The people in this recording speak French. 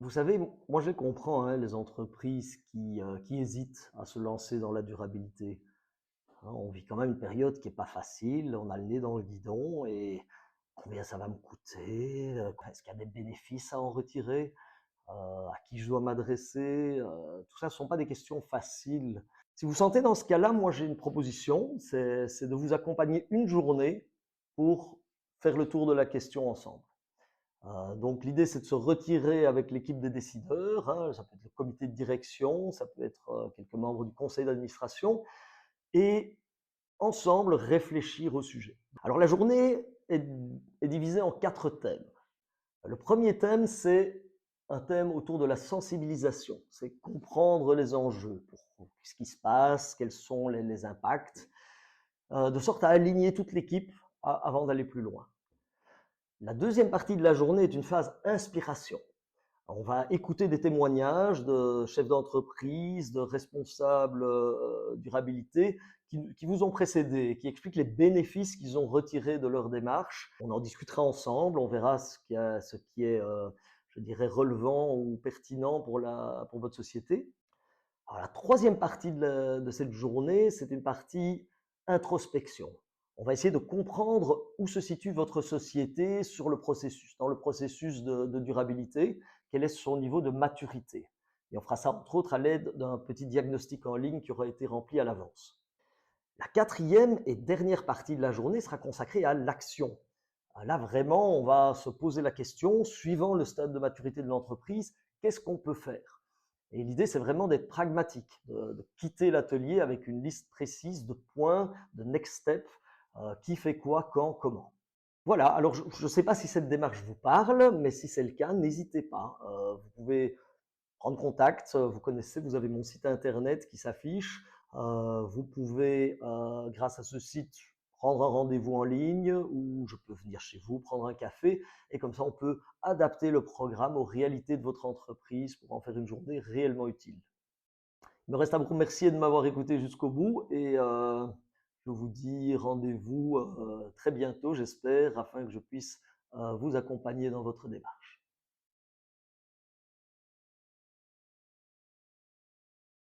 Vous savez, moi je comprends hein, les entreprises qui hésitent à se lancer dans la durabilité. Hein, on vit quand même une période qui est pas facile, on a le nez dans le guidon et combien ça va me coûter? Est-ce qu'il y a des bénéfices à en retirer? À qui je dois m'adresser? Tout ça ne sont pas des questions faciles. Si vous sentez dans ce cas-là, moi j'ai une proposition, c'est de vous accompagner une journée pour faire le tour de la question ensemble. Donc l'idée, c'est de se retirer avec l'équipe des décideurs, hein, ça peut être le comité de direction, ça peut être quelques membres du conseil d'administration, et ensemble réfléchir au sujet. Alors la journée est divisée en 4 thèmes. Le premier thème, c'est un thème autour de la sensibilisation, c'est comprendre les enjeux, ce qui se passe, quels sont les impacts, de sorte à aligner toute l'équipe avant d'aller plus loin. La deuxième partie de la journée est une phase inspiration. On va écouter des témoignages de chefs d'entreprise, de responsables durabilité qui vous ont précédé, qui expliquent les bénéfices qu'ils ont retirés de leur démarche. On en discutera ensemble, on verra ce qui est, je dirais, relevant ou pertinent pour votre société. Alors, la troisième partie de cette journée, c'est une partie introspection. On va essayer de comprendre où se situe votre société sur le processus, dans le processus de durabilité, quel est son niveau de maturité. Et on fera ça entre autres à l'aide d'un petit diagnostic en ligne qui aura été rempli à l'avance. La quatrième et dernière partie de la journée sera consacrée à l'action. Là, vraiment, on va se poser la question, suivant le stade de maturité de l'entreprise, qu'est-ce qu'on peut faire? Et l'idée, c'est vraiment d'être pragmatique, de quitter l'atelier avec une liste précise de points, de next step, qui fait quoi, quand, comment. Voilà, alors je ne sais pas si cette démarche vous parle, mais si c'est le cas, n'hésitez pas. Vous pouvez prendre contact, vous connaissez, vous avez mon site internet qui s'affiche. Vous pouvez, grâce à ce site, prendre un rendez-vous en ligne ou je peux venir chez vous, prendre un café et comme ça on peut adapter le programme aux réalités de votre entreprise pour en faire une journée réellement utile. Il me reste à vous remercier de m'avoir écouté jusqu'au bout et je vous dis rendez-vous très bientôt, j'espère, afin que je puisse vous accompagner dans votre démarche.